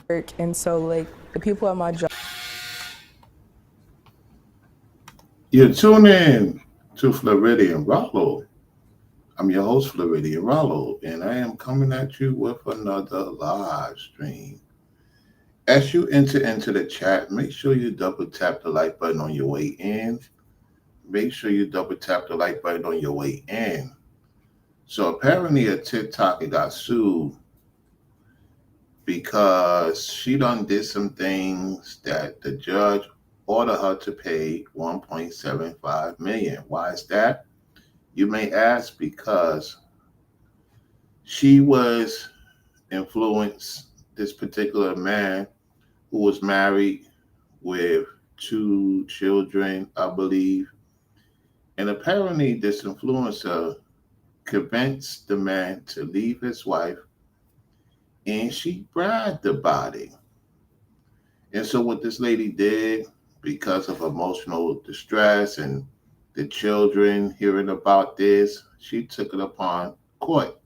And so, like, the people at my job. You tune in to Floridian Rollo. I'm your host, Floridian Rollo, and I am coming at you with another live stream. As you enter into the chat, make sure you double tap the like button on your way in. Make sure you double tap the like button on your way in. So apparently a TikToker got sued because she done did some things that the judge ordered her to pay 1.75 million. Why is that? You may ask, because she was influenced this particular man who was married with two children, I believe. And apparently this influencer convinced the man to leave his wife, and she bragged about it. And so what this lady did, because of emotional distress and the children hearing about this, she took it upon court.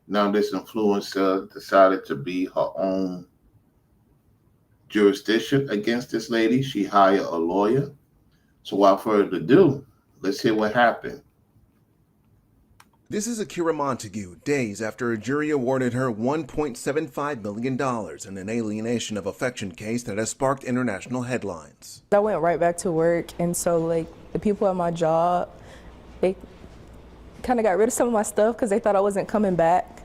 Now this influencer decided to be her own jurisdiction against this lady. She hired a lawyer. So without further ado, let's hear what happened. This is Akira Montague, days after a jury awarded her $1.75 million in an alienation of affection case that has sparked international headlines. I went right back to work, and so, like, the people at my job, they kind of got rid of some of my stuff because they thought I wasn't coming back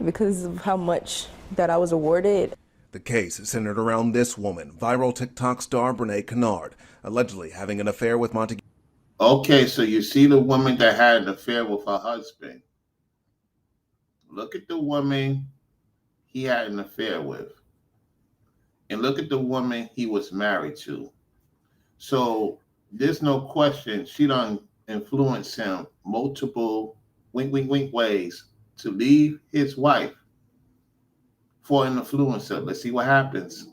because of how much that I was awarded. The case is centered around this woman, viral TikTok star Brene Kennard, allegedly having an affair with Montague. Okay, so you see the woman that had an affair with her husband. Look at the woman he had an affair with. And look at the woman he was married to. So there's no question she done influenced him multiple ways to leave his wife for an influencer. Let's see what happens.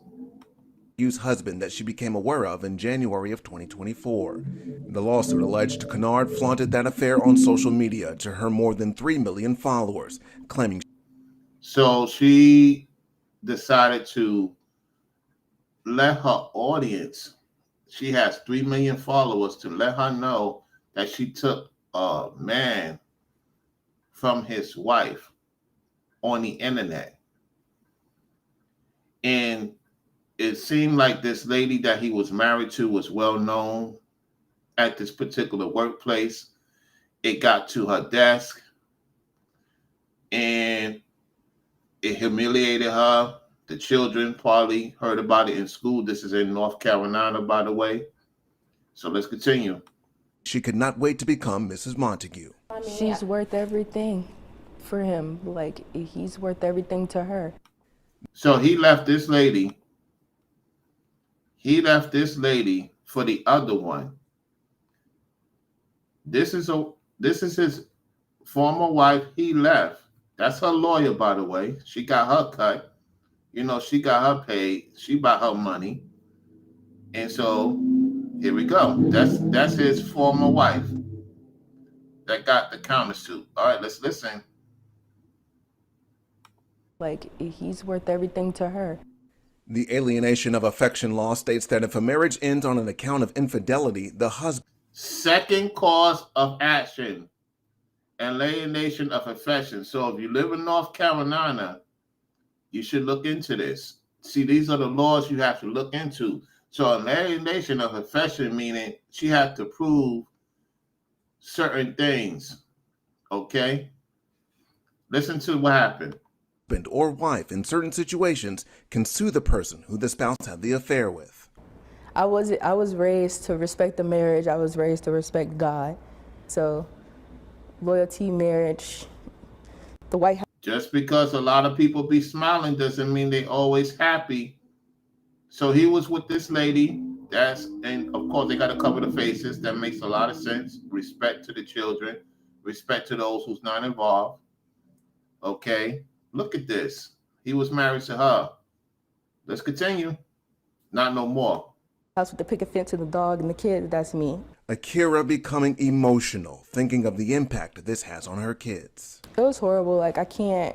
Husband that she became aware of in January of 2024. The lawsuit alleged Kennard flaunted that affair on social media to her more than 3 million followers, claiming. So she decided to let her audience, she has 3 million followers, to let her know that she took a man from his wife on the internet. And it seemed like this lady that he was married to was well known at this particular workplace. It got to her desk and it humiliated her. The children probably heard about it in school. This is in North Carolina, by the way. So let's continue. She could not wait to become Mrs. Montague. She's worth everything for him. Like, he's worth everything to her. So he left this lady. He left this lady for the other one. This is his former wife. He left. That's her lawyer, by the way. She got her cut. You know, she got her paid. She bought her money. And so here we go. That's his former wife that got the countersuit. All right, let's listen. Like, he's worth everything to her. The alienation of affection law states that if a marriage ends on an account of infidelity, the husband. Second cause of action, alienation of affection. So if you live in North Carolina, you should look into this. See, these are the laws you have to look into. So an alienation of affection, meaning she had to prove certain things. Okay? Listen to what happened. Husband or wife in certain situations can sue the person who the spouse had the affair with. I was raised to respect the marriage. I was raised to respect God. So loyalty, marriage, the White House. Just because a lot of people be smiling doesn't mean they always happy. So he was with this lady. And of course they got to cover the faces. That makes a lot of sense. Respect to the children, respect to those who's not involved. Okay. Look at this. He was married to her. Let's continue. Not no more. House with the picket fence and the dog and the kids, that's me. Akira becoming emotional, thinking of the impact this has on her kids. It was horrible. Like, I can't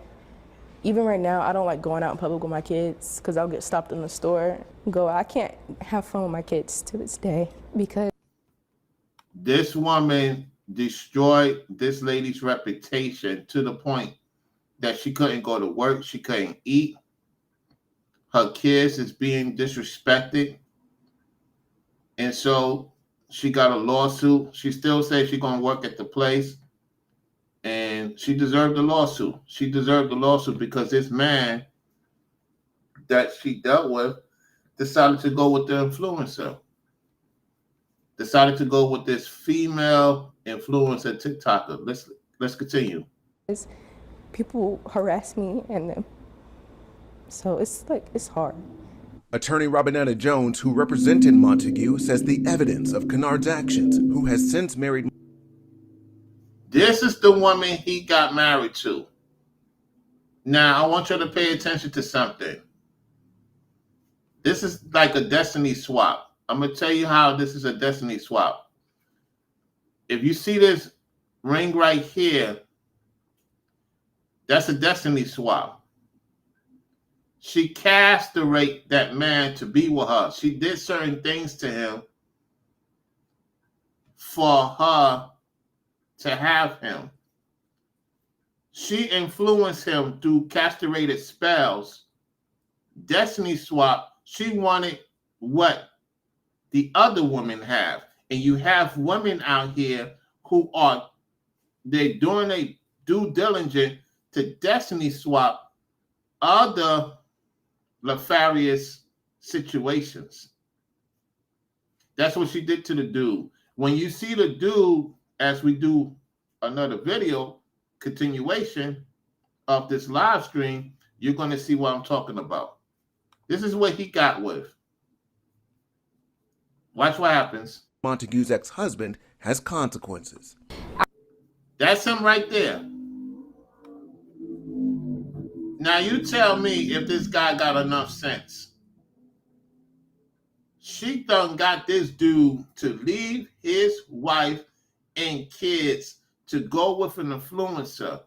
Even right now, I don't like going out in public with my kids because I'll get stopped in the store. I can't have fun with my kids to this day because this woman destroyed this lady's reputation to the point that she couldn't go to work, she couldn't eat. Her kids is being disrespected. And so she got a lawsuit. She still says she's going to work at the place. And she deserved the lawsuit. She deserved the lawsuit because this man that she dealt with decided to go with the influencer. Decided to go with this female influencer TikToker. Let's continue. people harass me, and so it's hard. Attorney Robinetta Jones, who represented Montague, says the evidence of Kennard's actions, who has since married. This is the woman he got married to. Now, I want you to pay attention to something. This is like a destiny swap. I'm going to tell you how this is a destiny swap. If you see this ring right here, that's a destiny swap. She castrated that man to be with her. She did certain things to him for her to have him. She influenced him through castrated spells. Destiny swap. She wanted what the other women have. And you have women out here who they're doing a due diligence to destiny swap other nefarious situations. That's what she did to the dude. When you see the dude, as we do another video continuation of this live stream, you're going to see what I'm talking about. This is what he got with. Watch what happens. Montague's ex-husband has consequences. That's him right there. Now you tell me if this guy got enough sense. She done got this dude to leave his wife and kids to go with an influencer.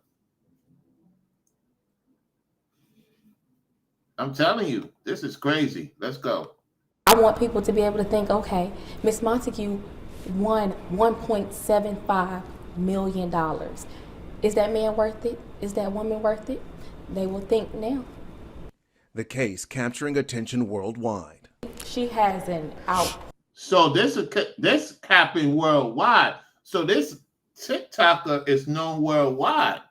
I'm telling you, this is crazy. Let's go. I want people to be able to think, okay, Miss Montague won $1.75 million. Is that man worth it? Is that woman worth it? They will think now. The case capturing attention worldwide. She has an out. So this happened worldwide. So this TikToker is known worldwide.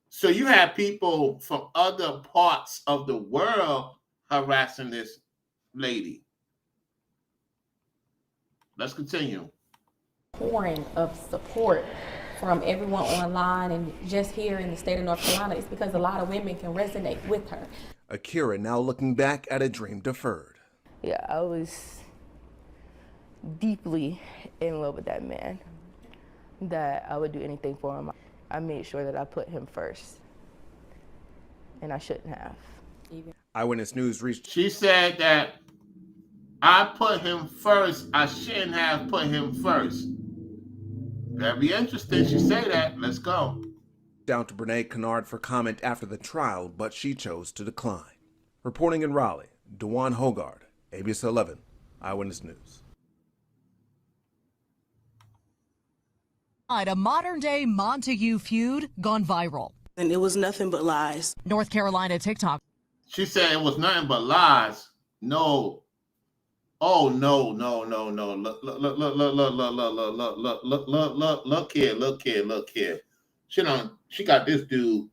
So you have people from other parts of the world harassing this lady. Let's continue. Pouring of support from everyone online and just here in the state of North Carolina. It's because a lot of women can resonate with her. Akira now looking back at a dream deferred. Yeah, I was deeply in love with that man, that I would do anything for him. I made sure that I put him first, and I shouldn't have. Eyewitness News reached. She said that I put him first. I shouldn't have put him first. Very interesting. She say that. Let's go. Down to Brene Kennard for comment after the trial, but she chose to decline. Reporting in Raleigh, Dewan Hogard, ABC 11, Eyewitness News. A modern-day Montague feud gone viral. And it was nothing but lies. North Carolina TikTok. She said it was nothing but lies. No. Oh no. Look here. She got this dude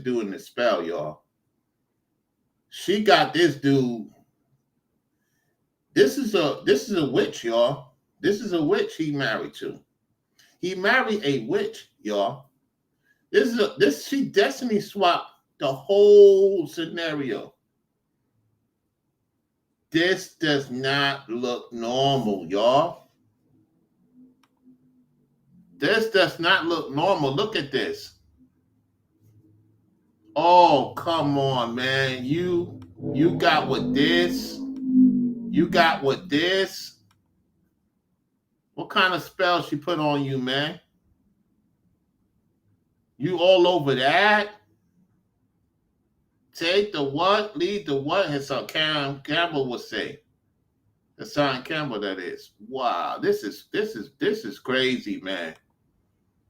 in the spell, y'all. She got this dude. This is a witch, y'all. This is a witch he married to. He married a witch, y'all. She destiny swapped the whole scenario. This does not look normal, y'all. This does not look normal. Look at this. Oh, come on, man. You got with this. You got with this. What kind of spell she put on you, man? You all over that? Take the what, lead the what, his son Campbell would say. Hassan Campbell, that is. Wow, this is crazy, man.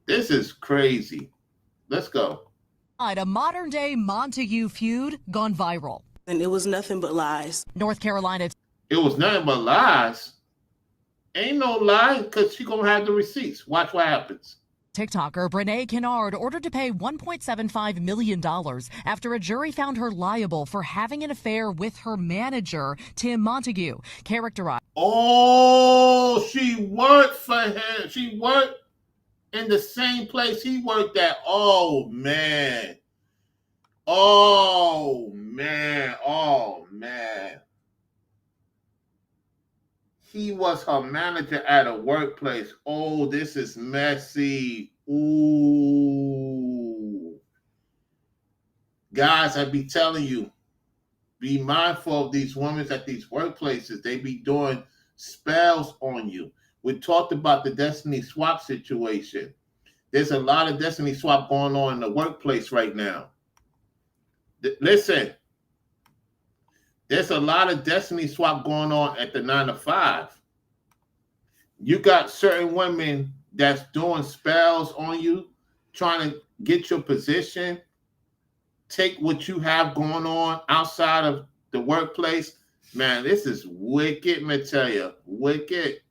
This is crazy. Let's go. A modern-day Montague feud gone viral. And it was nothing but lies. North Carolina. It was nothing but lies. Ain't no lie, because she gonna have the receipts. Watch what happens. TikToker Brene Kennard ordered to pay $1.75 million after a jury found her liable for having an affair with her manager, Tim Montague, characterized. Oh, she worked for him. She worked in the same place he worked at. Oh, man. Oh, man. Oh, man. He was her manager at a workplace. Oh, this is messy. Ooh. Guys, I be telling you, be mindful of these women at these workplaces. They be doing spells on you. We talked about the Destiny Swap situation. There's a lot of Destiny Swap going on in the workplace right now. Listen. There's a lot of Destiny Swap going on at the 9 to 5. You got certain women that's doing spells on you, trying to get your position, take what you have going on outside of the workplace. Man, this is wicked, me tell you. Wicked.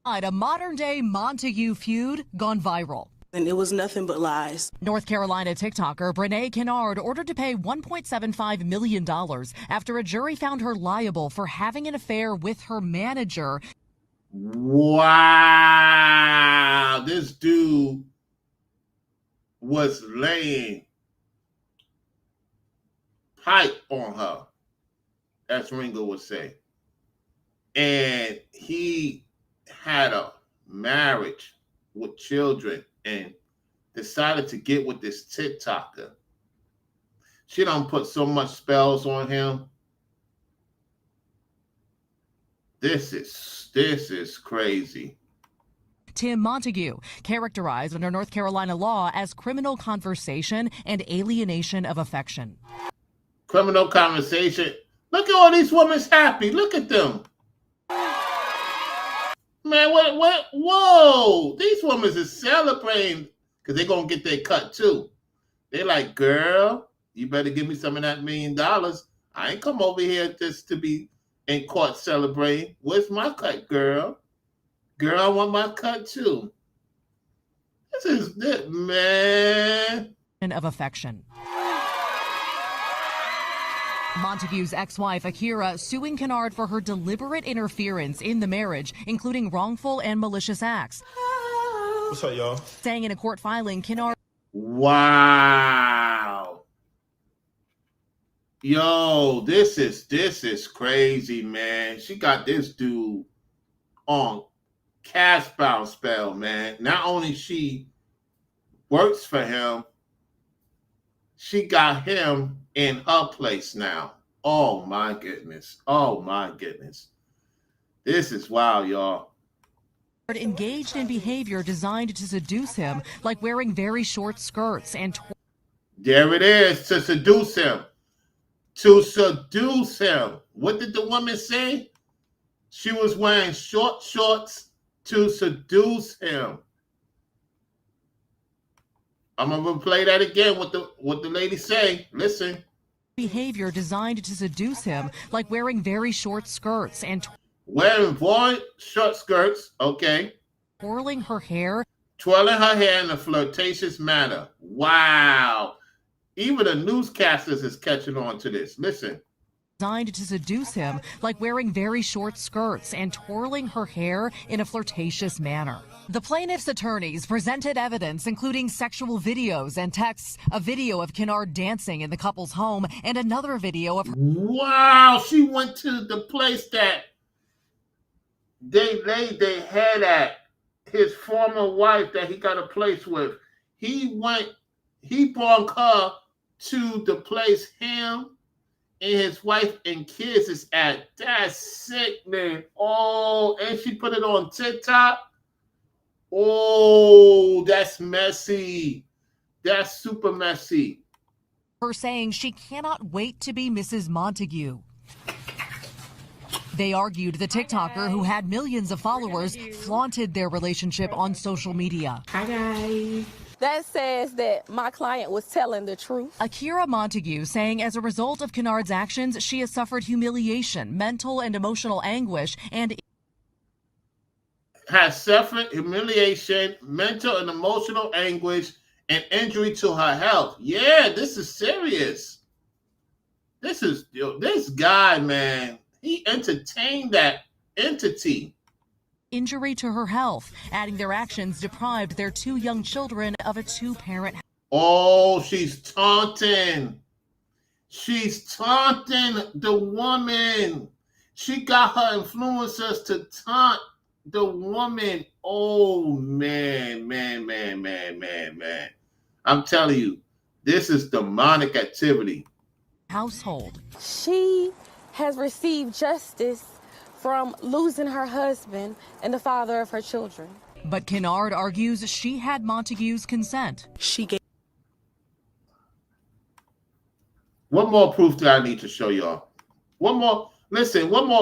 A modern-day Montague feud gone viral. And it was nothing but lies. North Carolina TikToker Brene Kennard ordered to pay $1.75 million after a jury found her liable for having an affair with her manager. Wow. This dude was laying pipe on her, as Ringo would say. And he had a marriage with children and decided to get with this TikToker. She done put so much spells on him. This is crazy. Tim Montague, characterized under North Carolina law as criminal conversation and alienation of affection. Criminal conversation. Look at all these women happy. Look at them. Man, what? Whoa. These women is celebrating because they're going to get their cut too. They're like, girl, you better give me some of that $1 million. I ain't come over here just to be in court celebrating. Where's my cut, girl? Girl, I want my cut too. This is it, man. Of affection. Montague's ex-wife, Akira, suing Kennard for her deliberate interference in the marriage, including wrongful and malicious acts. What's up, y'all? Saying in a court filing, Kennard... Wow. Yo, this is crazy, man. She got this dude on cash bound spell, man. Not only she works for him, she got him in her place now. Oh my goodness. Oh my goodness. This is wild, y'all. Engaged in behavior designed to seduce him, like wearing very short skirts and... There it is, to seduce him. To seduce him. What did the woman say? She was wearing short shorts to seduce him. I'm going to play that again, what the lady say. Listen. Behavior designed to seduce him, like wearing very short skirts and... Wearing short skirts, okay. Twirling her hair. Twirling her hair in a flirtatious manner. Wow. Even the newscasters is catching on to this. Listen. Designed to seduce him, like wearing very short skirts and twirling her hair in a flirtatious manner. The plaintiff's attorneys presented evidence including sexual videos and texts, a video of Kennard dancing in the couple's home, and another video of her. Wow, she went to the place that they laid their head at, his former wife that he got a place with. He brought her to the place him and his wife and kids is at. That's sickening. Oh, and she put it on TikTok. Oh, that's messy. That's super messy. her saying she cannot wait to be Mrs. Montague. They argued the TikToker, who had millions of followers, flaunted their relationship on social media. Hi, guys. That says that my client was telling the truth. Akira Montague saying as a result of Kennard's actions, she has suffered humiliation, mental and emotional anguish, and has suffered humiliation, mental and emotional anguish, and injury to her health. Yeah, this is serious. This guy, man, he entertained that entity. injury to her health, adding their actions deprived their 2 young children of a 2-parent. Oh, she's taunting. She's taunting the woman. She got her influencers to taunt the woman. Oh, man. I'm telling you, this is demonic activity. Household. She has received justice from losing her husband and the father of her children. But Kennard argues she had Montague's consent. She gave. What more proof do I need to show y'all? What more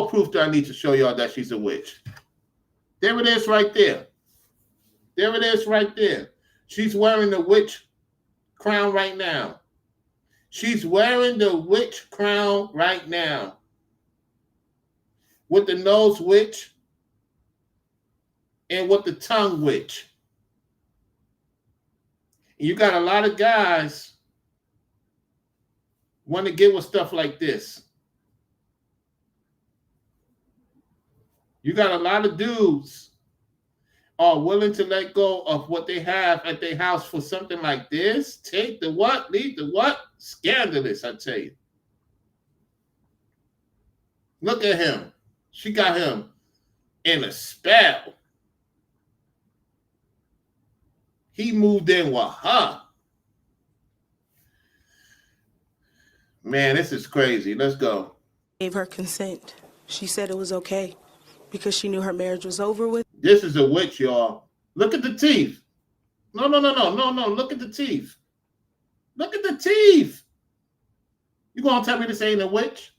proof do I need to show y'all that she's a witch? There it is right there. There it is right there. She's wearing the witch crown right now. She's wearing the witch crown right now. With the nose witch and with the tongue witch. You got a lot of guys want to get with stuff like this. You got a lot of dudes are willing to let go of what they have at their house for something like this. Take the what, leave the what? Scandalous, I tell you. Look at him. She got him in a spell. He moved in with her. Man, this is crazy. Let's go. Gave her consent. She said it was okay because she knew her marriage was over with. This is a witch, y'all. Look at the teeth. No. Look at the teeth. Look at the teeth. You gonna tell me this ain't a witch?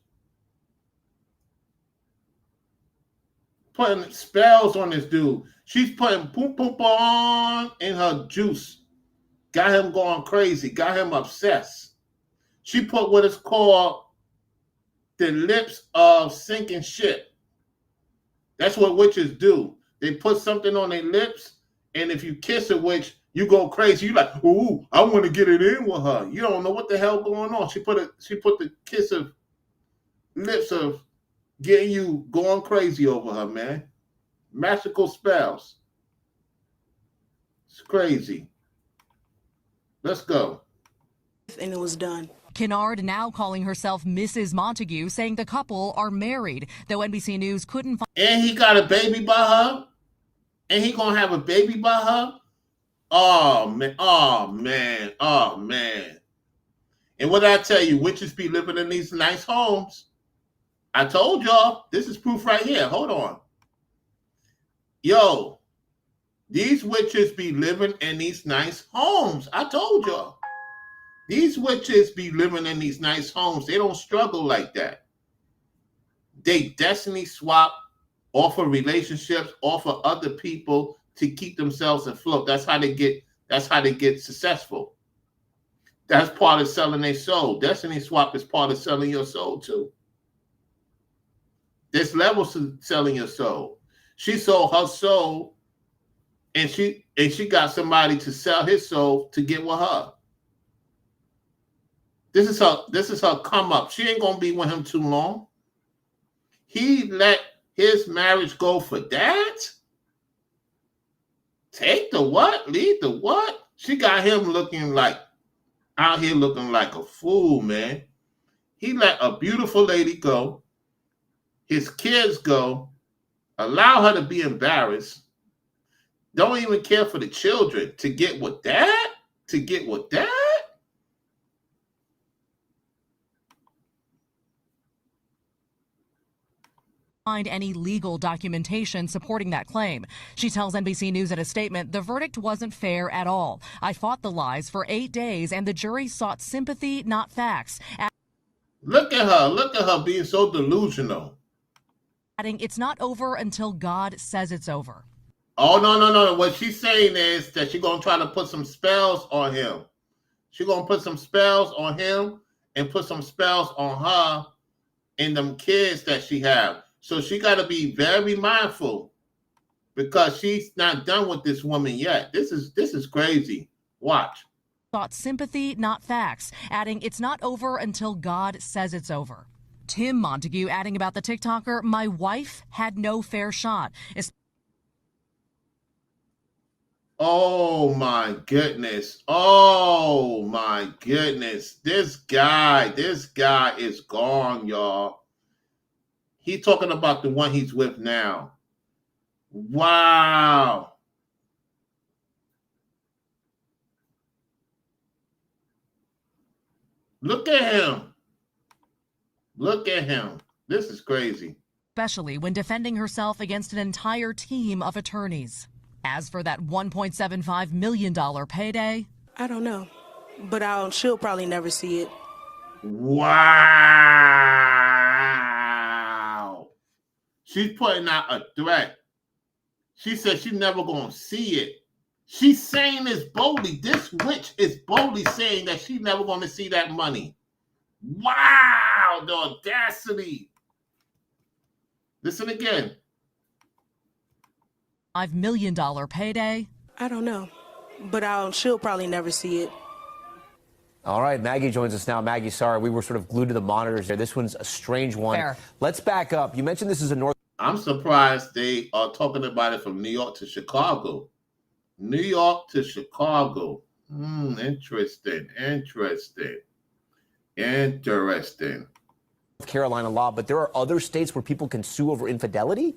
Putting spells on this dude. She's putting poop on in her juice. Got him going crazy. Got him obsessed. She put what is called the lips of sinking ship. That's what witches do. They put something on their lips, and if you kiss a witch, you go crazy. You like, ooh, I want to get it in with her. You don't know what the hell going on. She put the kiss of lips of getting you going crazy over her, man. Magical spells. It's crazy. Let's go. And it was done. Kennard now calling herself Mrs. Montague, saying the couple are married, though NBC News couldn't find. And he got a baby by her? And he gonna have a baby by her? Oh, man. And what did I tell you? Witches be living in these nice homes. I told y'all, this is proof right here. Hold on. Yo, these witches be living in these nice homes. I told y'all. These witches be living in these nice homes. They don't struggle like that. They destiny swap, offer relationships, offer other people to keep themselves afloat. That's how they get successful. That's part of selling their soul. Destiny swap is part of selling your soul too. There's levels to selling your soul. She sold her soul, and she got somebody to sell his soul to get with her. This is her come up. She ain't gonna be with him too long. He let his marriage go for that? Take the what? Leave the what? She got him out here looking like a fool, man. He let a beautiful lady go, his kids go, allow her to be embarrassed, don't even care for the children to get with that? To get with that? Find any legal documentation supporting that claim. She tells NBC News in a statement, the verdict wasn't fair at all. I fought the lies for 8 days and the jury sought sympathy, not facts. Look at her being so delusional. Adding, it's not over until God says it's over. Oh, no. What she's saying is that she's going to try to put some spells on him. She's going to put some spells on him and put some spells on her and them kids that she have. So she got to be very mindful because she's not done with this woman yet. This is crazy. Watch. Sought sympathy, not facts. Adding, it's not over until God says it's over. Tim Montague adding about the TikToker, my wife had no fair shot. Oh my goodness. Oh my goodness. This guy is gone, y'all. He talking about the one he's with now. Wow. Look at him. Look at him. This is crazy. Especially when defending herself against an entire team of attorneys. As for that $1.75 million payday, I don't know, but she'll probably never see it. Wow. She's putting out a threat. She said she's never going to see it. She's saying this boldly. This witch is boldly saying that she's never going to see that money. Wow, the audacity. Listen again. $5 million payday. I don't know, but she'll probably never see it. All right, Maggie joins us now. Maggie, sorry, we were sort of glued to the monitors there. This one's a strange one. Fair. Let's back up. You mentioned this is a North. I'm surprised they are talking about it from New York to Chicago. New York to Chicago. Interesting. Carolina law, but there are other states where people can sue over infidelity?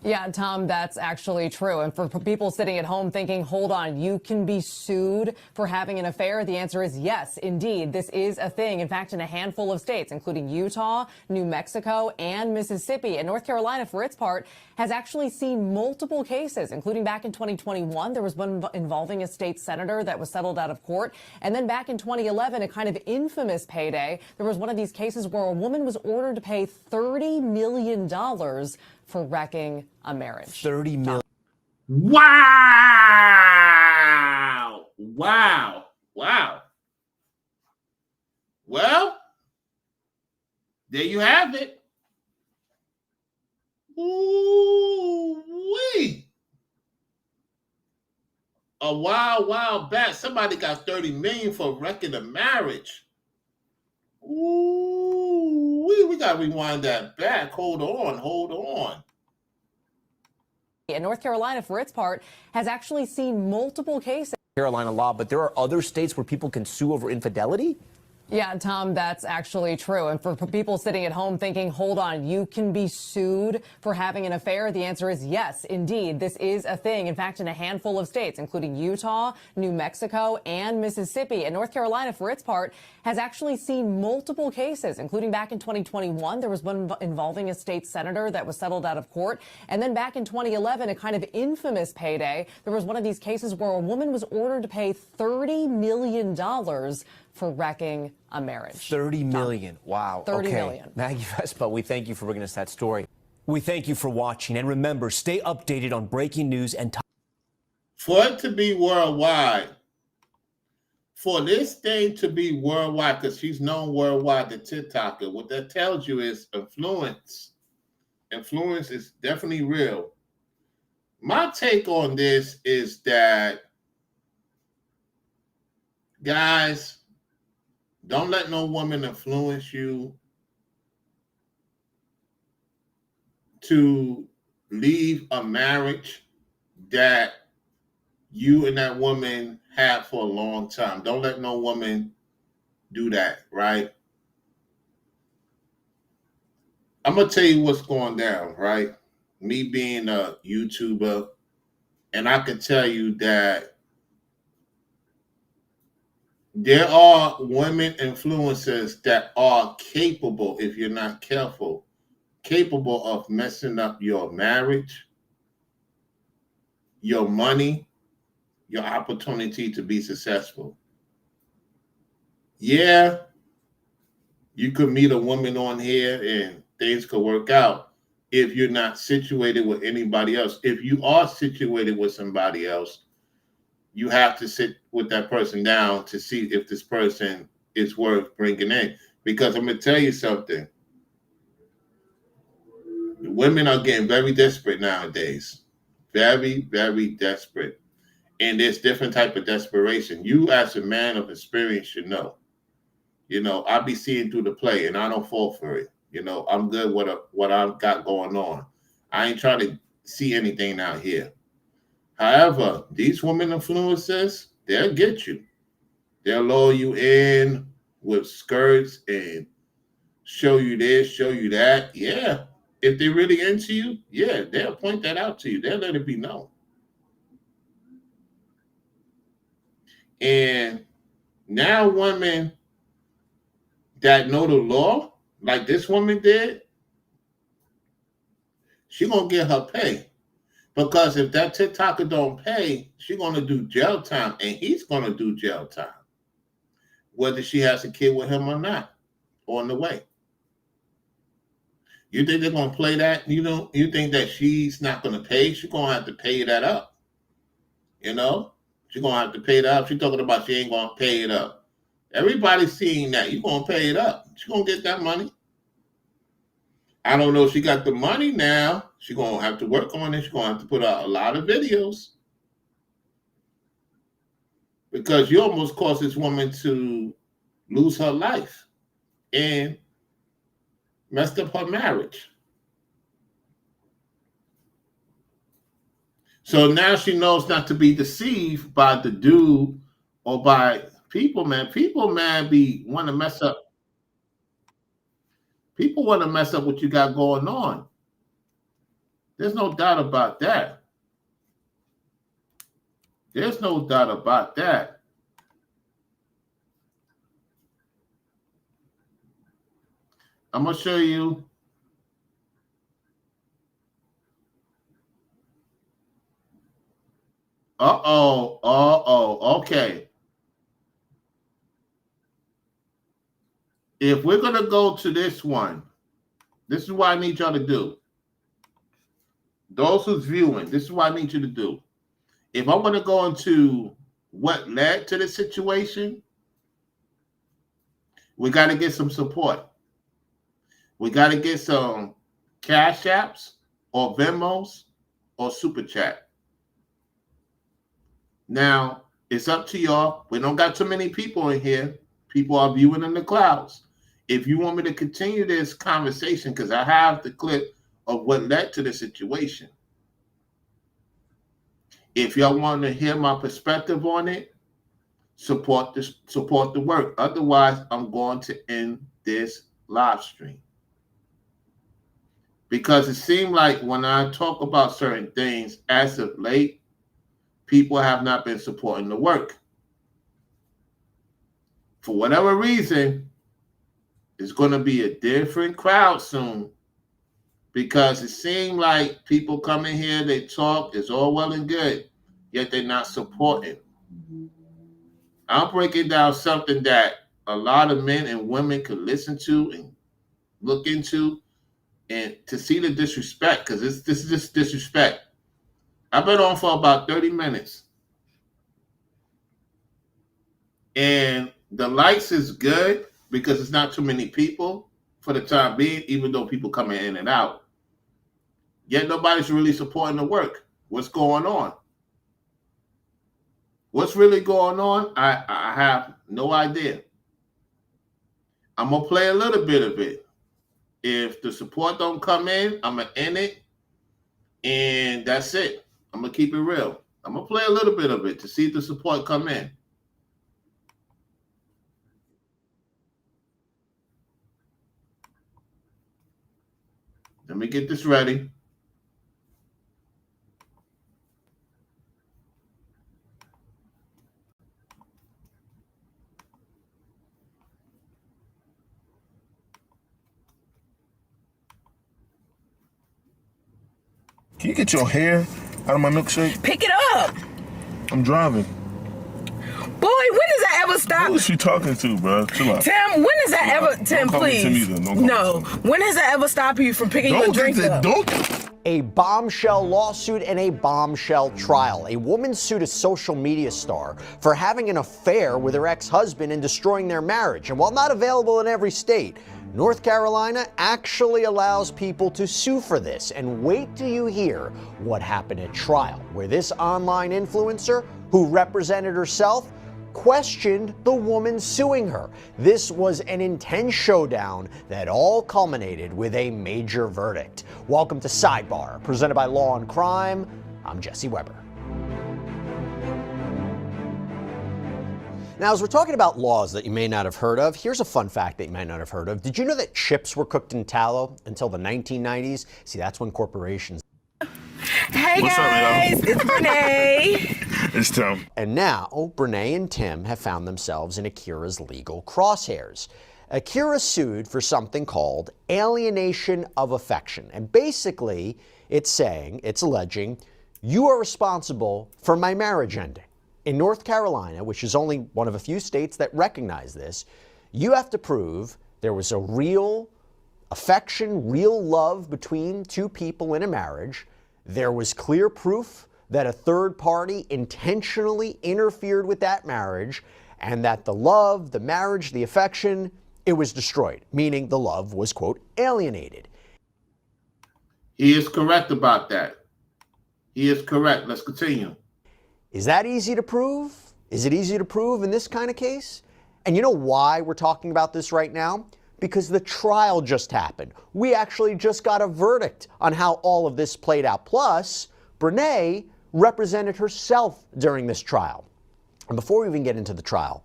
Yeah, Tom, that's actually true. And for people sitting at home thinking, hold on, you can be sued for having an affair, the answer is yes, indeed. This is a thing. In fact, in a handful of states, including Utah, New Mexico, and Mississippi. And North Carolina, for its part, has actually seen multiple cases, including back in 2021. There was one involving a state senator that was settled out of court. And then back in 2011, a kind of infamous payday, there was one of these cases where a woman was ordered to pay $30 million for wrecking a marriage. 30 million. Wow. Well, there you have it. Ooh-wee. A while back, somebody got 30 million for wrecking a marriage. Ooh, we got to rewind that back. Hold on. And North Carolina, for its part, has actually seen multiple cases. Carolina law, but there are other states where people can sue over infidelity? Yeah, Tom, that's actually true. And for people sitting at home thinking, hold on, you can be sued for having an affair, the answer is yes, indeed. This is a thing. In fact, in a handful of states, including Utah, New Mexico, and Mississippi. And North Carolina, for its part, has actually seen multiple cases, including back in 2021. There was one involving a state senator that was settled out of court. And then back in 2011, a kind of infamous payday, there was one of these cases where a woman was ordered to pay $30 million for wrecking a marriage. 30 million. Wow. 30 million. Maggie Vespa, we thank you for bringing us that story. We thank you for watching. And remember, stay updated on breaking news and For it to be worldwide, for this thing to be worldwide, because she's known worldwide, the TikToker, what that tells you is influence. Influence is definitely real. My take on this is that, guys, don't let no woman influence you to leave a marriage that you and that woman had for a long time. Don't let no woman do that, right? I'm going to tell you what's going down, right? Me being a YouTuber, and I can tell you that there are women influencers that are capable, if you're not careful, capable of messing up your marriage, your money, your opportunity to be successful. Yeah, you could meet a woman on here and things could work out if you're not situated with anybody else. If you are situated with somebody else, you have to sit with that person down to see if this person is worth bringing in. Because I'm going to tell you something. Women are getting very desperate nowadays. Very, very desperate. And there's different type of desperation. You as a man of experience should know. I be seeing through the play and I don't fall for it. I'm good with what I've got going on. I ain't trying to see anything out here. However, these women influencers, they'll get you. They'll lure you in with skirts and show you this, show you that. Yeah. If they're really into you, yeah, they'll point that out to you. They'll let it be known. And now women that know the law, like this woman did, she gonna get her pay. Because if that TikToker don't pay, she gonna do jail time and he's gonna do jail time. Whether she has a kid with him or not, on the way. You think they're gonna play that? You think that she's not gonna pay? She's gonna have to pay that up. She's gonna have to pay it up. She's talking about she ain't gonna pay it up. Everybody's seeing that. You're gonna pay it up. She's gonna get that money. I don't know if she got the money now. She's gonna have to work on it. She's gonna have to put out a lot of videos. Because you almost caused this woman to lose her life and messed up her marriage. So now she knows not to be deceived by the dude or by people, man. People, man, want to mess up. People want to mess up what you got going on. There's no doubt about that. There's no doubt about that. I'm going to show you. Okay. If we're going to go to this one, this is what I need y'all to do. Those who's viewing, this is what I need you to do. If I'm going to go into what led to the situation, we got to get some support. We got to get some Cash Apps or Venmos or Super Chat. Now, it's up to y'all. We don't got too many people in here. People are viewing in the clouds. If you want me to continue this conversation, because I have the clip of what led to the situation. If y'all want to hear my perspective on it, support the work. Otherwise, I'm going to end this live stream. Because it seemed like when I talk about certain things, as of late, people have not been supporting the work. For whatever reason, it's going to be a different crowd soon. Because it seemed like people come in here, they talk, it's all well and good, yet they're not supporting. I'm breaking down something that a lot of men and women could listen to and look into, and to see the disrespect, because this is just disrespect. I've been on for about 30 minutes. And the likes is good because it's not too many people for the time being, even though people coming in and out. Yet nobody's really supporting the work. What's going on? What's really going on? I have no idea. I'm going to play a little bit of it. If the support don't come in, I'm going to end it. And that's it. I'm going to keep it real. I'm going to play a little bit of it to see if the support come in. Let me get this ready. Can you get your hair out of my milkshake? Pick it up. I'm driving. Boy, when does that ever stop? Who is she talking to, bro? Chill out. Tim, when does that ever... Tim, Don't call me please. Tim either. Don't call me No. Tim. When does that ever stop you from picking your drink up? A bombshell lawsuit and a bombshell trial. A woman sued a social media star for having an affair with her ex-husband and destroying their marriage. And while not available in every state, North Carolina actually allows people to sue for this. And wait till you hear what happened at trial, where this online influencer, who represented herself, questioned the woman suing her. This was an intense showdown that all culminated with a major verdict. Welcome to Sidebar, presented by Law and Crime. I'm Jesse Weber. Now, as we're talking about laws that you may not have heard of, here's a fun fact that you might not have heard of. Did you know that chips were cooked in tallow until the 1990s? See, that's when corporations... Hey What's up, guys, y'all? it's Renee. It's Tim. And now, Brene and Tim have found themselves in Akira's legal crosshairs. Akira sued for something called alienation of affection. And basically, it's alleging, you are responsible for my marriage ending. In North Carolina, which is only one of a few states that recognize this, you have to prove there was a real affection, real love between two people in a marriage. There was clear proof that a third party intentionally interfered with that marriage, and that the love, the marriage, the affection, it was destroyed, meaning the love was, quote, alienated. He is correct about that. He is correct. Let's continue. Is that easy to prove? Is it easy to prove in this kind of case? And you know why we're talking about this right now? Because the trial just happened. We actually just got a verdict on how all of this played out. Plus, Brene represented herself during this trial. And before we even get into the trial,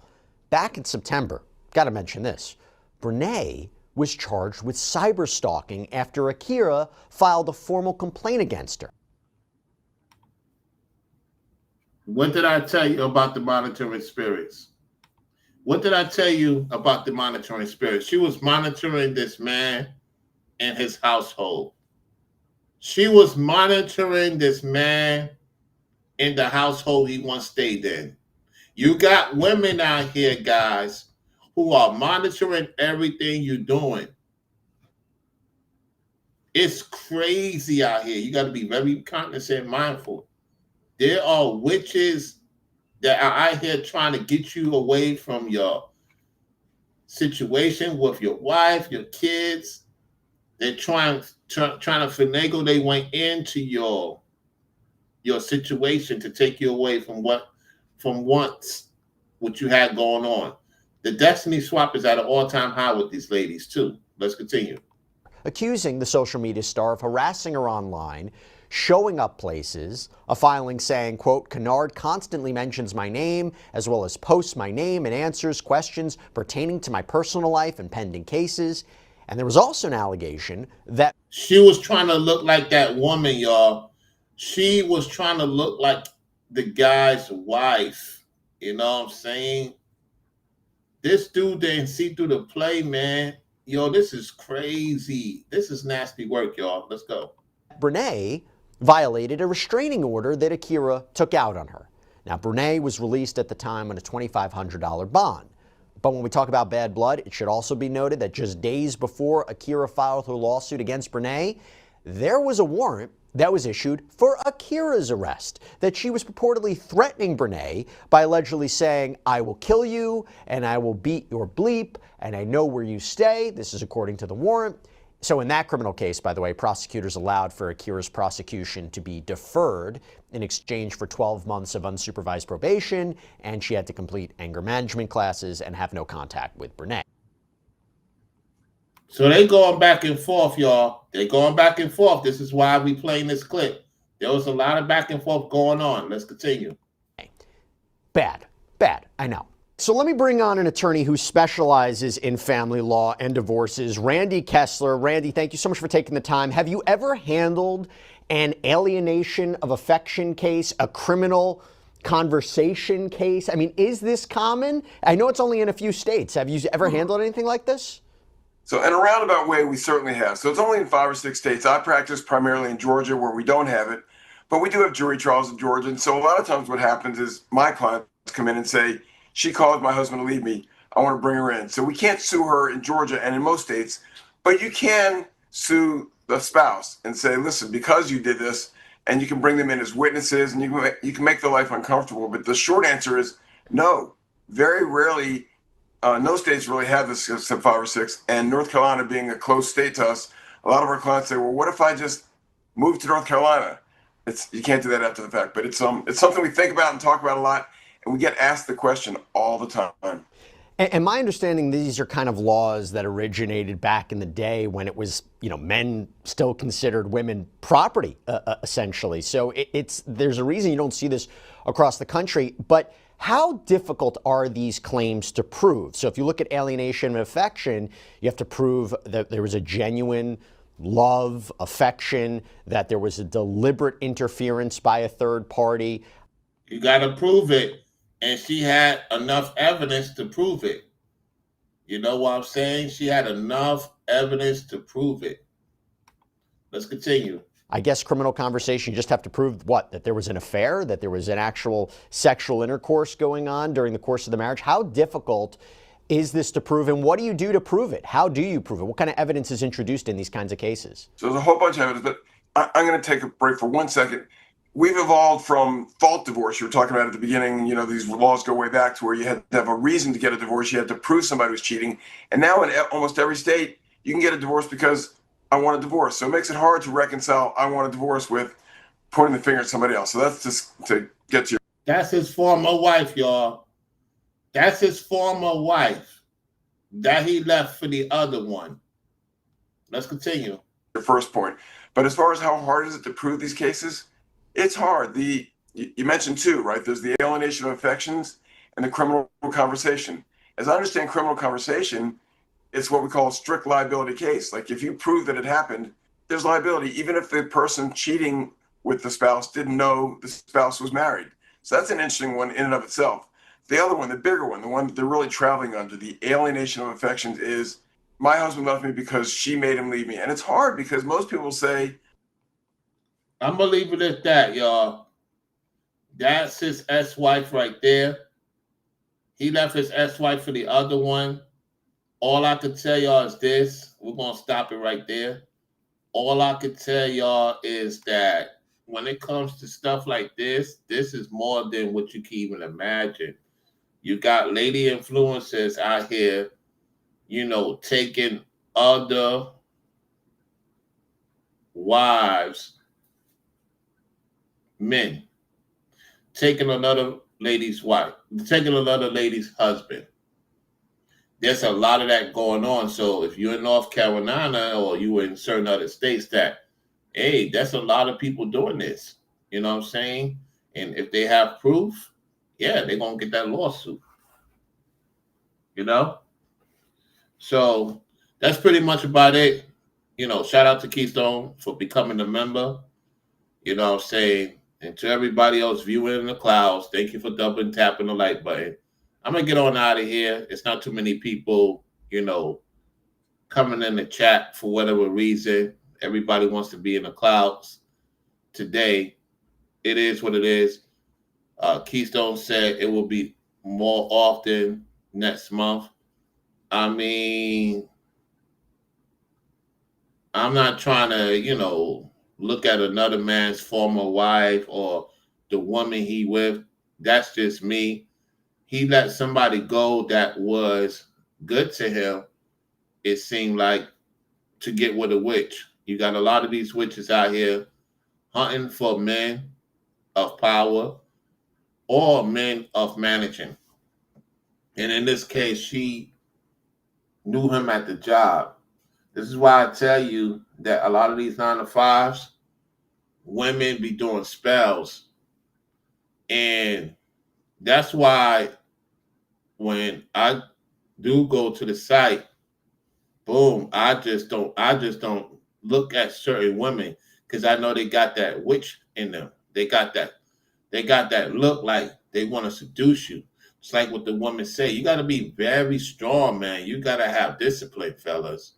back in September, got to mention this, Brene was charged with cyber stalking after Akira filed a formal complaint against her. What did I tell you about the monitoring spirits? What did I tell you about the monitoring spirits? She was monitoring this man and his household. She was monitoring this man in the household he once stayed in. You got women out here, guys, who are monitoring everything you're doing. It's crazy out here. You got to be very cognizant and mindful. There are witches that are out here trying to get you away from your situation with your wife, your kids. They're trying to finagle their way into your situation to take you away from what you had going on. The destiny swap is at an all-time high with these ladies too. Let's continue. Accusing the social media star of harassing her online, showing up places, a filing saying, quote, Kennard constantly mentions my name, as well as posts my name and answers questions pertaining to my personal life and pending cases. And there was also an allegation that she was trying to look like that woman, y'all. She was trying to look like the guy's wife. You know what I'm saying? This dude didn't see through the play, man. Yo, this is crazy. This is nasty work, y'all. Let's go. Brene violated a restraining order that Akira took out on her. Now, Brene was released at the time on a $2,500 bond. But when we talk about bad blood, it should also be noted that just days before Akira filed her lawsuit against Brene, there was a warrant that was issued for Akira's arrest, that she was purportedly threatening Brene by allegedly saying, I will kill you, and I will beat your bleep, and I know where you stay. This is according to the warrant. So in that criminal case, by the way, prosecutors allowed for Akira's prosecution to be deferred in exchange for 12 months of unsupervised probation, and she had to complete anger management classes and have no contact with Brene. So they going back and forth, y'all. They going back and forth. This is why we playing this clip. There was a lot of back and forth going on. Let's continue. Bad, I know. So let me bring on an attorney who specializes in family law and divorces, Randy Kessler. Randy, thank you so much for taking the time. Have you ever handled an alienation of affection case, a criminal conversation case? I mean, is this common? I know it's only in a few states. Have you ever handled anything like this? So in a roundabout way, we certainly have. So it's only in 5 or 6 states. I practice primarily in Georgia where we don't have it, but we do have jury trials in Georgia. And so a lot of times what happens is my clients come in and say, she caused my husband to leave me. I want to bring her in. So we can't sue her in Georgia and in most states, but you can sue the spouse and say, listen, because you did this, and you can bring them in as witnesses and you can make their life uncomfortable. But the short answer is no. Very rarely, no states really have this except 5 or 6. And North Carolina being a close state to us, a lot of our clients say, well, what if I just move to North Carolina? You can't do that after the fact, but it's something we think about and talk about a lot, and we get asked the question all the time. And my understanding, these are kind of laws that originated back in the day when it was, men still considered women property, essentially. So there's a reason you don't see this across the country. But how difficult are these claims to prove? So if you look at alienation of affection, you have to prove that there was a genuine love, affection, that there was a deliberate interference by a third party. You got to prove it. And she had enough evidence to prove it. You know what I'm saying? She had enough evidence to prove it. Let's continue. I guess criminal conversation, you just have to prove what? That there was an affair, that there was an actual sexual intercourse going on during the course of the marriage. How difficult is this to prove, and what do you do to prove it? How do you prove it? What kind of evidence is introduced in these kinds of cases? So there's a whole bunch of evidence, but I'm going to take a break for 1 second. We've evolved from fault divorce. You were talking about at the beginning, these laws go way back to where you had to have a reason to get a divorce. You had to prove somebody was cheating. And now in almost every state, you can get a divorce because I want a divorce. So it makes it hard to reconcile I want a divorce with pointing the finger at somebody else. So that's just to get to your... That's his former wife, y'all. That's his former wife that he left for the other one. Let's continue. Your first point. But as far as how hard is it to prove these cases, it's hard. You mentioned two, right? There's the alienation of affections and the criminal conversation. As I understand criminal conversation, it's what we call a strict liability case. Like if you prove that it happened, there's liability, even if the person cheating with the spouse didn't know the spouse was married. So that's an interesting one in and of itself. The other one, the bigger one, the one that they're really traveling under, the alienation of affections, is my husband left me because she made him leave me. And it's hard because most people say, I'm going to leave it at that, y'all. That's his ex-wife right there. He left his ex-wife for the other one. All I can tell y'all is this. We're going to stop it right there. All I can tell y'all is that when it comes to stuff like this is more than what you can even imagine. You got lady influencers out here, taking other wives, men, taking another lady's wife, taking another lady's husband. There's a lot of that going on. So if you're in North Carolina or you were in certain other states that's a lot of people doing this. You know what I'm saying? And if they have proof, they're going to get that lawsuit. So that's pretty much about it. Shout out to Keystone for becoming a member. You know what I'm saying? And to everybody else viewing in the clouds, thank you for tapping the like button. I'm going to get on out of here. It's not too many people, coming in the chat for whatever reason. Everybody wants to be in the clouds today. It is what it is. Keystone said it will be more often next month. I mean, I'm not trying to, look at another man's former wife or the woman he with. That's just me. He let somebody go that was good to him, it seemed like, to get with a witch. You got a lot of these witches out here hunting for men of power or men of managing. And in this case, she knew him at the job. This is why I tell you that a lot of these 9-to-5s, women be doing spells. And that's why when I do go to the site, boom, I just don't look at certain women because I know they got that witch in them. They got that look like they want to seduce you. It's like what the women say. You got to be very strong, man. You got to have discipline, fellas.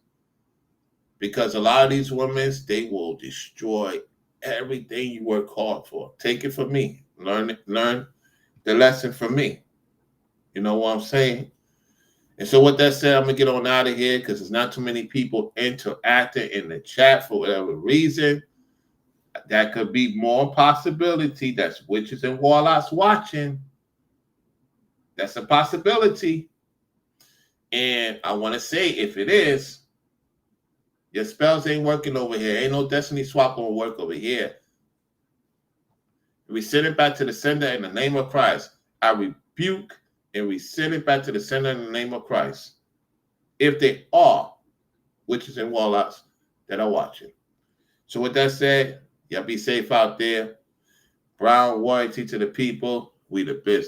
Because a lot of these women, they will destroy everything you work hard for. Take it from me. Learn the lesson from me. You know what I'm saying? And so with that said, I'm going to get on out of here because there's not too many people interacting in the chat for whatever reason. That could be more possibility. That's witches and warlocks watching. That's a possibility. And I want to say, if it is, your spells ain't working over here. Ain't no destiny swap gonna work over here. We send it back to the sender in the name of Christ. I rebuke and we send it back to the sender in the name of Christ. If they are witches and warlocks that are watching. So with that said, y'all be safe out there. Brown royalty to the people. We the business.